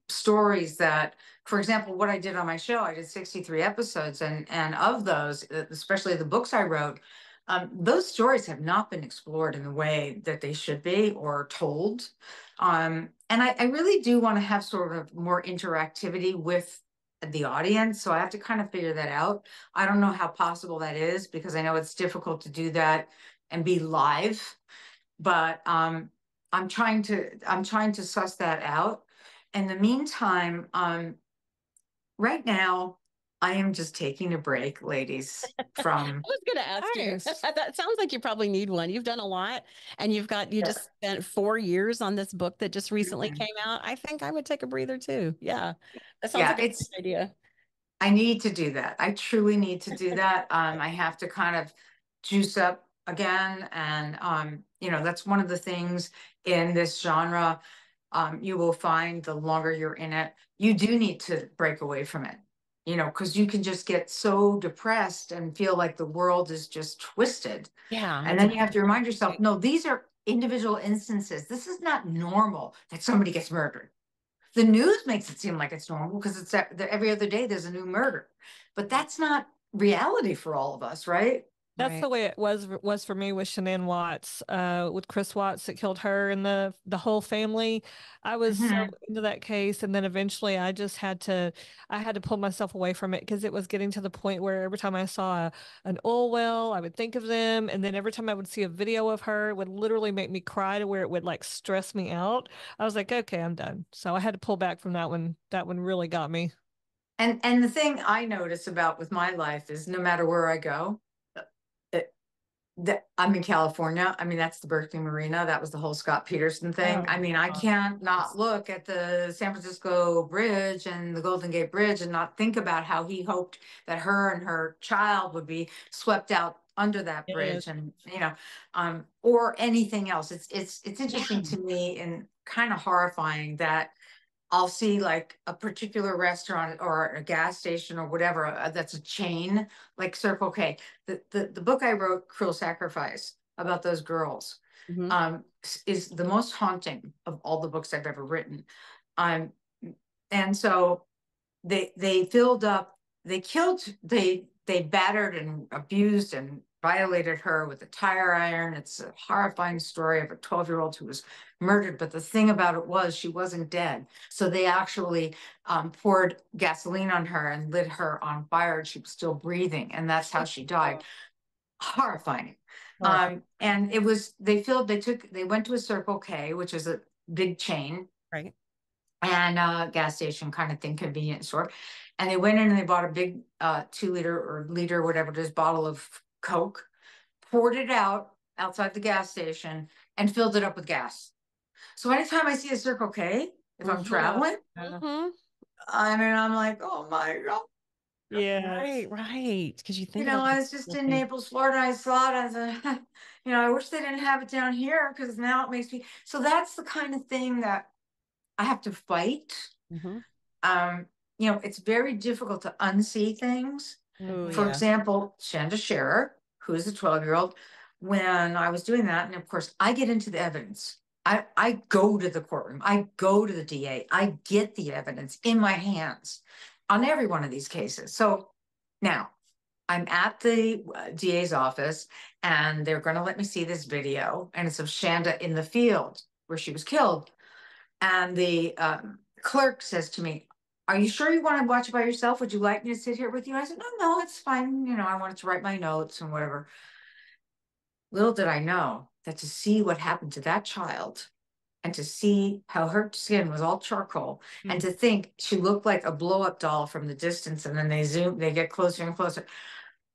stories that, for example, what I did on my show, I did 63 episodes, and of those, especially the books I wrote, those stories have not been explored in the way that they should be or told. And I really do want to have sort of more interactivity with the audience. So I have to kind of figure that out. I don't know how possible that is, because I know it's difficult to do that and be live, but I'm trying to suss that out. In the meantime, right now I am just taking a break, ladies, I from was going to ask you. That sounds like you probably need one. You've done a lot, and you just spent 4 years on this book that just recently Mhm. came out. I think I would take a breather too. Yeah, that sounds Yeah, like a great idea. I need to do that. I truly need to do that. I have to kind of juice up again. And, that's one of the things in this genre. You will find the longer you're in it, you do need to break away from it, because you can just get so depressed and feel like the world is just twisted. Yeah, And then you have to remind yourself, no, these are individual instances. This is not normal that somebody gets murdered. The news makes it seem like it's normal because it's every other day there's a new murder, but that's not reality for all of us, right? That's the way it was for me with Shanann Watts, with Chris Watts that killed her and the whole family. I was so Mhm. into that case, and then eventually I had to pull myself away from it because it was getting to the point where every time I saw an oil well, I would think of them, and then every time I would see a video of her, it would literally make me cry to where it would like stress me out. I was like, okay, I'm done. So I had to pull back from that one. That one really got me. And the thing I notice about with my life is no matter where I go, that I'm in California. I mean, that's the Berkeley Marina. That was the whole Scott Peterson thing. I Oh, mean, I can't not look at the San Francisco Bridge and the Golden Gate Bridge and not think about how he hoped that her and her child would be swept out under that yes. bridge, and or anything else. It's interesting Yeah. to me and kind of horrifying that I'll see like a particular restaurant or a gas station or whatever, that's a chain, like Circle K. The book I wrote, Cruel Sacrifice, about those girls, Mhm. is the most haunting of all the books I've ever written. Um, and so they filled up, they battered and abused and violated her with a tire iron. It's a horrifying story of a 12-year-old who was murdered, but the thing about it was she wasn't dead, so they actually poured gasoline on her and lit her on fire, and she was still breathing, and that's how she died. Horrifying. Horrifying. And they went to a Circle K, which is a big chain Right. and gas station kind of thing, convenience store. And they went in and they bought a big 2 liter or liter, whatever it is, bottle of Coke, poured it out outside the gas station, and filled it up with gas. So anytime I see a Circle K, if I'm traveling, Mhm. I mean, I'm like, oh my God. Yeah. Right. Because you think about I was just in Naples, Florida. I saw it. I said, I wish they didn't have it down here, because now it makes me. So that's the kind of thing that I have to fight. Mhm. Um, it's very difficult to unsee things. Oh For yeah. example, Shanda Scherer, who's a 12-year-old, when I was doing that, and of course, I get into the evidence. I go to the courtroom, I go to the DA, I get the evidence in my hands on every one of these cases. So now I'm at the DA's office, and they're going to let me see this video, and it's of Shanda in the field where she was killed. And the clerk says to me, "Are you sure you want to watch it by yourself? Would you like me to sit here with you?" I said, "No, no, it's fine. I wanted to write my notes and whatever." Little did I know that to see what happened to that child, and to see how her skin was all charcoal, and to think she looked like a blow up doll from the distance, and then they get closer and closer.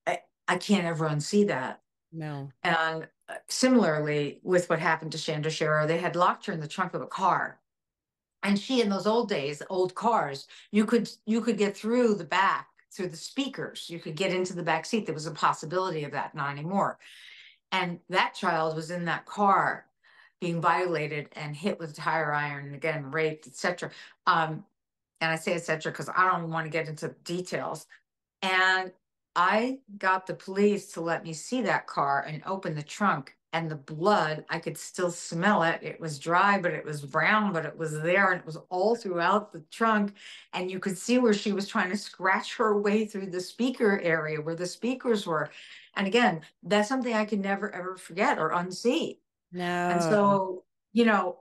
I can't ever unsee that. No. And similarly, with what happened to Shanda Scherer, they had locked her in the trunk of a car. And she, in those old days, old cars, you could get through the back, through the speakers. You could get into the back seat. There was a possibility of that, not anymore. And that child was in that car. being violated and hit with a tire iron, and again, raped, etc. And I say etc. because I don't want to get into details. And I got the police to let me see that car and open the trunk, and the blood, I could still smell it. It was dry, but it was brown, but it was there, and it was all throughout the trunk. And you could see where she was trying to scratch her way through the speaker area where the speakers were. And again, that's something I can never, ever forget or unsee. And No. so, you know,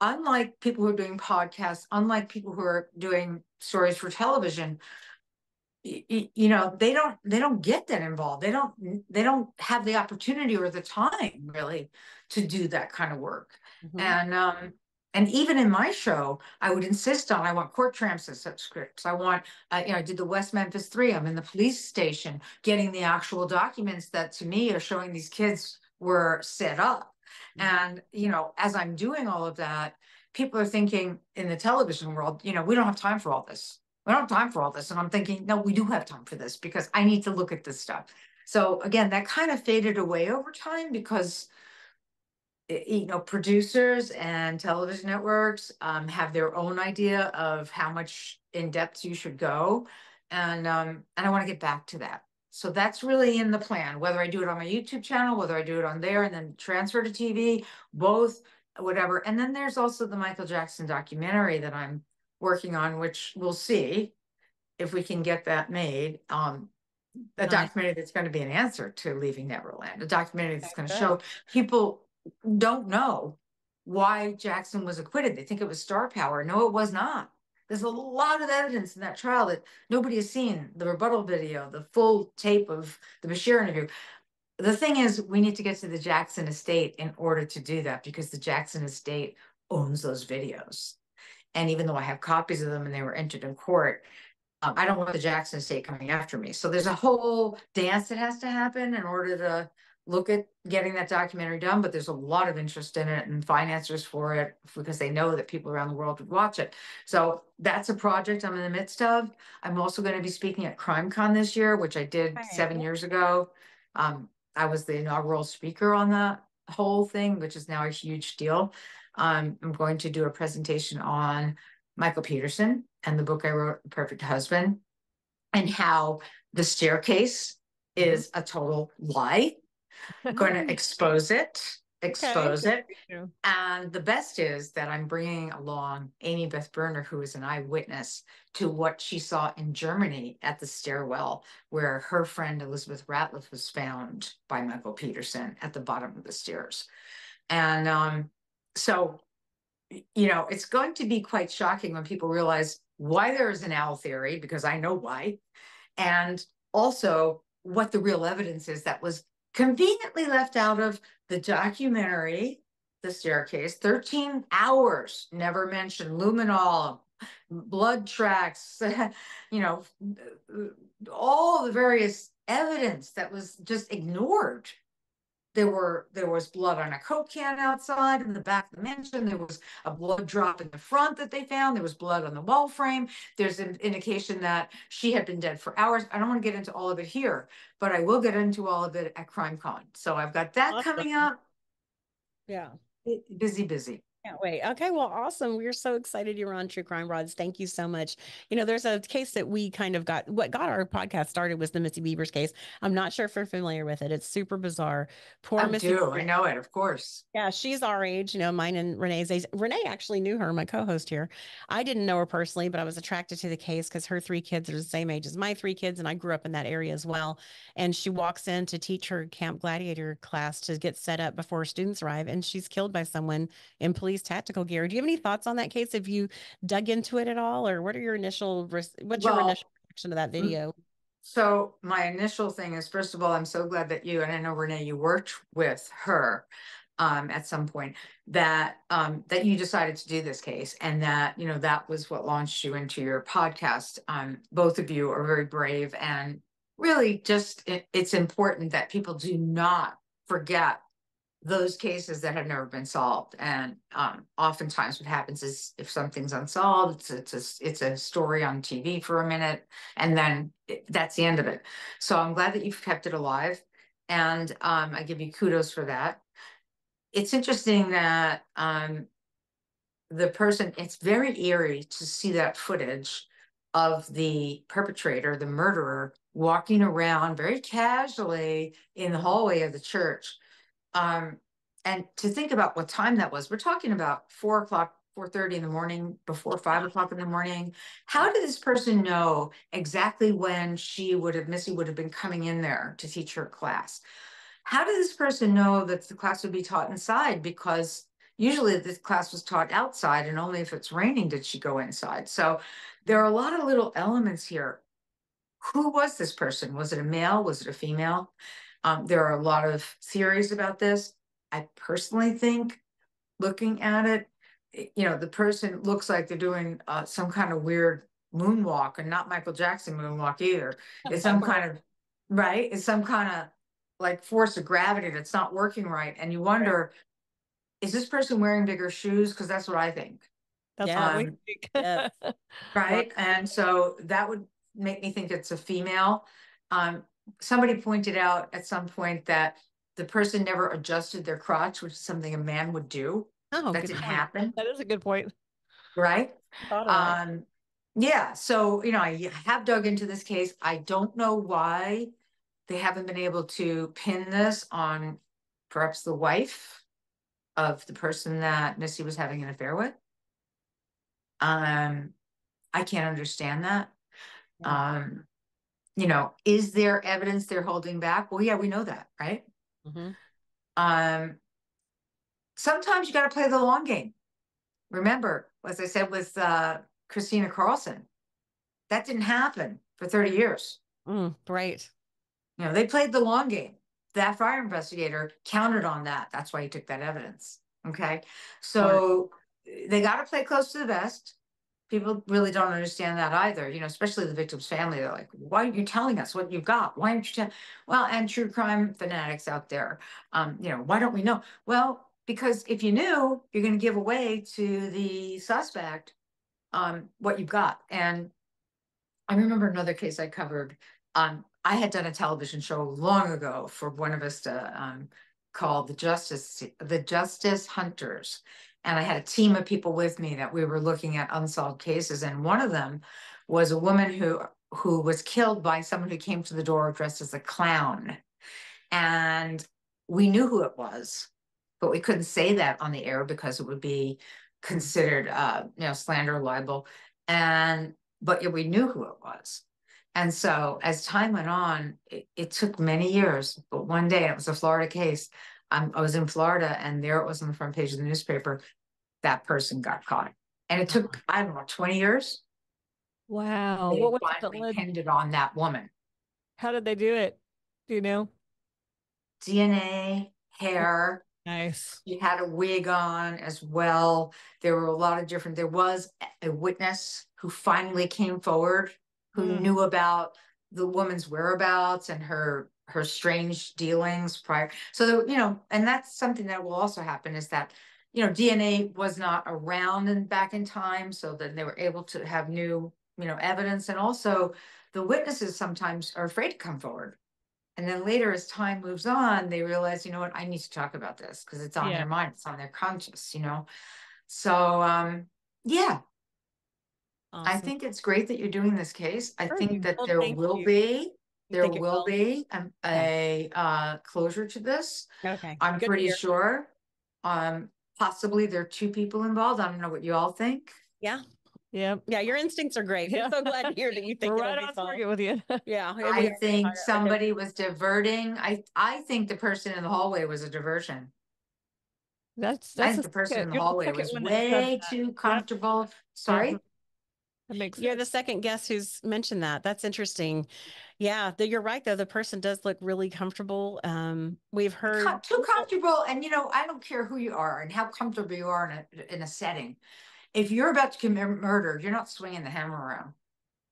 unlike people who are doing podcasts, unlike people who are doing stories for television, you know, they don't get that involved. They don't have the opportunity or the time really to do that kind of work. And even in my show, I would insist on, I want court transcripts. I want, you know, I did the West Memphis 3. I'm in the police station getting the actual documents that to me are showing these kids were set up. And, you know, as I'm doing all of that, people are thinking in the television world, you know, we don't have time for all this. We don't have time for all this. And I'm thinking, no, we do have time for this because I need to look at this stuff. So again, that kind of faded away over time because, you know, producers and television networks have their own idea of how much in depth you should go. And I want to get back to that. So that's really in the plan, whether I do it on my YouTube channel, whether I do it on there and then transfer to TV, both, whatever. And then there's also the Michael Jackson documentary that I'm working on, which we'll see if we can get that made. A documentary that's going to be an answer to Leaving Neverland, a documentary that's going to show people don't know why Jackson was acquitted. They think it was star power. No, it was not. There's a lot of evidence in that trial that nobody has seen. The rebuttal video, the full tape of the Bashir interview. The thing is, we need to get to the Jackson estate in order to do that because the Jackson estate owns those videos. And even though I have copies of them and they were entered in court, I don't want the Jackson estate coming after me. So there's a whole dance that has to happen in order to look at getting that documentary done. But there's a lot of interest in it and financiers for it because they know that people around the world would watch it. So that's a project I'm in the midst of. I'm also going to be speaking at CrimeCon this year, which I did 7 years ago. I was the inaugural speaker on that whole thing, which is now a huge deal. I'm going to do a presentation on Michael Peterson and the book I wrote, The Perfect Husband, and how the staircase is a total lie. I'm going to expose it. And the best is that I'm bringing along Amy Beth Berner, who is an eyewitness to what she saw in Germany at the stairwell where her friend Elizabeth Ratliff was found by Michael Peterson at the bottom of the stairs. And so, you know, it's going to be quite shocking when people realize why there is an owl theory, because I know why, and also what the real evidence is that was conveniently left out of the documentary, The Staircase. 13 hours, never mentioned luminol, blood tracks, you know, all the various evidence that was just ignored. There was blood on a Coke can outside in the back of the mansion. There was a blood drop in the front that they found. There was blood on the wall frame. There's an indication that she had been dead for hours. I don't want to get into all of it here, but I will get into all of it at CrimeCon. So I've got that coming up. Yeah. Busy. Can't wait. Okay, well, awesome. We're so excited you're on True Crime Rods. Thank you so much. You know, there's a case that we kind of what got our podcast started was the Missy Beavers case. I'm not sure if you're familiar with it. It's super bizarre. Poor Missy. I know it, of course. Yeah, she's our age, you know, mine and Renee's age. Renee actually knew her, my co-host here. I didn't know her personally, but I was attracted to the case because her 3 kids are the same age as my 3 kids, and I grew up in that area as well. And she walks in to teach her Camp Gladiator class to get set up before students arrive, and she's killed by someone in police tactical gear. Do you have any thoughts on that case? Have you dug into it at all, or what are your initial your initial reaction to that video? So my initial thing is, first of all, I'm so glad that you, and I know Renee, you worked with her at some point, that that you decided to do this case, and that, you know, that was what launched you into your podcast. Both of you are very brave, and really just it's important that people do not forget those cases that have never been solved. And oftentimes what happens is if something's unsolved, it's a story on TV for a minute, and then that's the end of it. So I'm glad that you've kept it alive, and I give you kudos for that. it's interesting that the person, it's very eerie to see that footage of the perpetrator, the murderer, walking around very casually in the hallway of the church. And to think about what time that was, we're talking about 4 o'clock, 4:30 in the morning, before 5 o'clock in the morning. How did this person know exactly when Missy would have been coming in there to teach her class? How did this person know that the class would be taught inside? Because usually this class was taught outside, and only if it's raining did she go inside. So there are a lot of little elements here. Who was this person? Was it a male? Was it a female? There are a lot of theories about this. I personally think, looking at it, the person looks like they're doing some kind of weird moonwalk, and not Michael Jackson moonwalk either. It's some kind of, right? It's some kind of like force of gravity that's not working right. And you wonder, is this person wearing bigger shoes? Because that's what I think. That's Yeah, what we think. yes. Right. And so that would make me think it's a female. Somebody pointed out at some point that the person never adjusted their crotch, which is something a man would do. Oh, That good didn't point. happen. That is a good point. Right. Thought of that. Yeah. So, I have dug into this case. I don't know why they haven't been able to pin this on perhaps the wife of the person that Missy was having an affair with. I can't understand that. Is there evidence they're holding back? Well, yeah, we know that, right? Mm-hmm. Sometimes you got to play the long game. Remember, as I said with Christina Carlson, that didn't happen for 30 years. Right. They played the long game. That fire investigator counted on that. That's why he took that evidence. Okay. So they got to play close to the vest. People really don't understand that either, especially the victim's family. They're like, why aren't you telling us what you've got? Why aren't you telling? Well, and true crime fanatics out there, why don't we know? Well, because if you knew, you're going to give away to the suspect what you've got. And I remember another case I covered. I had done a television show long ago for Buena Vista called The Justice Hunters. And I had a team of people with me that we were looking at unsolved cases. And one of them was a woman who was killed by someone who came to the door dressed as a clown. And we knew who it was, but we couldn't say that on the air because it would be considered, slander or libel. But yeah, we knew who it was. And so as time went on, it took many years, but one day, it was a Florida case. I was in Florida, and there it was on the front page of the newspaper. That person got caught. And it took, I don't know, 20 years. Wow. They What was it that finally led? pinned it on that woman. How did they do it? Do you know? DNA, hair. Nice. She had a wig on as well. There were a lot of different, there was a witness who finally came forward, who knew about the woman's whereabouts and her strange dealings prior. So, and that's something that will also happen, is that, DNA was not around and back in time. So then they were able to have new, evidence. And also the witnesses sometimes are afraid to come forward. And then later, as time moves on, they realize, you know what, I need to talk about this because it's on their mind, it's on their conscience, So, yeah. Awesome. I think it's great that you're doing this case. I think that Well, there thank will you. be Think it will? a closure to this. Okay. I'm Good to pretty hear. sure. Possibly there are 2 people involved. I don't know what you all think. Yeah. Yep. Yeah, your instincts are great. I'm so glad to hear that you think We're it'll right be on solved. target with you. Yeah. I think somebody was diverting. I think the person in the hallway was a diversion. I That's think the person in the you're the hallway second was one that said way that. too comfortable. Sorry? That makes You're the sense. second guest who's mentioned that. That's interesting. Yeah, you're right though. The person does look really comfortable. We've heard Too comfortable. And I don't care who you are and how comfortable you are in a setting. If you're about to commit murder, you're not swinging the hammer around.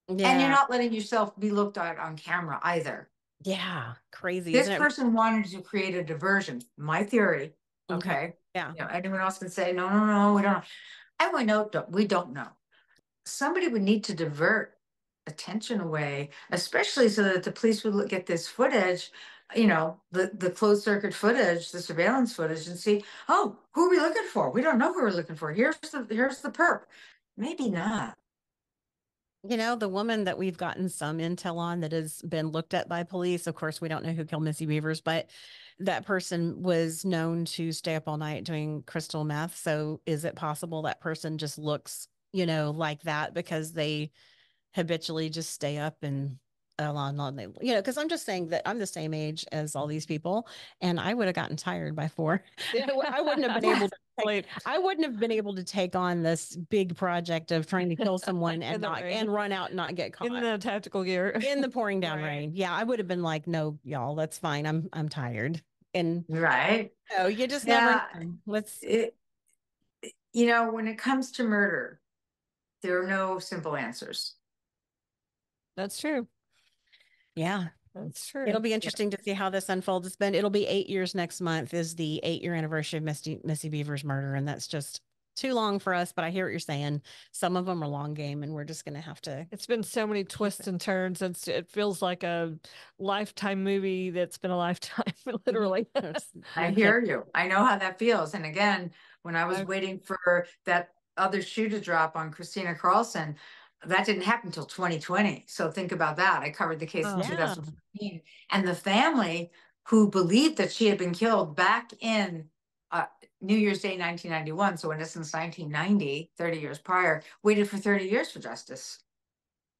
And you're Yeah. not letting yourself be looked at on camera either. Yeah. Crazy, This isn't it? person wanted to create a diversion. My theory. Okay. Okay. Yeah. Anyone else can say, no, we don't know. And we don't know. Somebody would need to divert attention away, especially so that the police would get this footage the closed circuit footage, the surveillance footage, and see, oh, who are we looking for? We don't know who we're looking for. Here's the perp. Maybe not. The woman that we've gotten some intel on that has been looked at by police, of course, we don't know who killed Missy Beavers, but that person was known to stay up all night doing crystal meth. So is it possible that person just looks, like that because they habitually just stay up and because I'm just saying that I'm the same age as all these people, and I would have gotten tired by 4. I wouldn't have been able to I wouldn't have been able to take on this big project of trying to kill someone and run out and not get caught in the tactical gear in the pouring down rain. Yeah, I would have been like, no, y'all, that's fine. I'm tired. And right. You just never know. When it comes to murder, there are no simple answers. That's true. Yeah, that's true. It'll be interesting to see how this unfolds. It'll be 8 years next month is the 8-year anniversary of Missy Beaver's murder. And that's just too long for us, but I hear what you're saying. Some of them are long game and we're just going to have to. It's been so many twists and turns. It feels like a lifetime movie that's been a lifetime, literally. I hear you. I know how that feels. And again, when I was waiting for that other shoe to drop on Christina Carlson, that didn't happen until 2020. So think about that. I covered the case in 2014. And the family who believed that she had been killed back in New Year's Day, 1991. So in essence, 1990, 30 years prior, waited for 30 years for justice.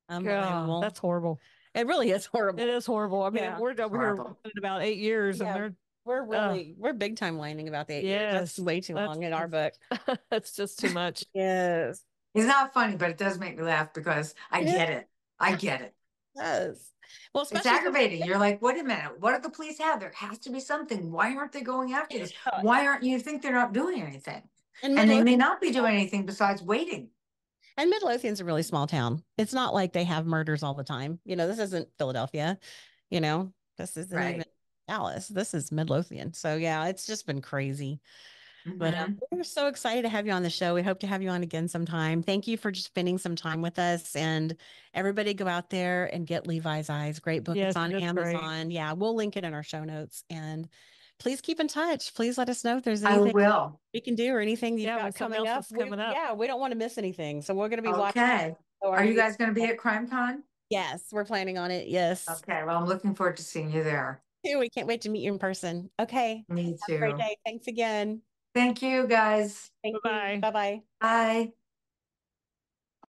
Unbelievable. That's horrible. It really is horrible. It is horrible. I mean, we're over here in about 8 years and we're big time whining about the 8 years. That's way too long in our book. That's just too much. Yes. It's not funny, but it does make me laugh because I get it. I get it. Yes. Well, it's aggravating. You're like, wait a minute. What do the police have? There has to be something. Why aren't they going after this? Why aren't you think they're not doing anything? And they may not be doing anything besides waiting. And Midlothian's a really small town. It's not like they have murders all the time. This isn't Philadelphia. This isn't even Dallas. This is Midlothian. So yeah, it's just been crazy. But we're so excited to have you on the show. We hope to have you on again sometime. Thank you for just spending some time with us. And everybody go out there and get Levi's Eyes. Great book. It's on Amazon. Great. Yeah, we'll link it in our show notes. And please keep in touch. Please let us know if there's anything we can do or anything you've got coming up. Yeah, we don't want to miss anything. So we're going to be watching. Okay. Are you guys going to be at CrimeCon? Yes, we're planning on it. Yes. Okay. Well, I'm looking forward to seeing you there. We can't wait to meet you in person. Okay. Me too. Have a great day. Thanks again. Thank you, guys. Bye-bye. Bye-bye. Bye.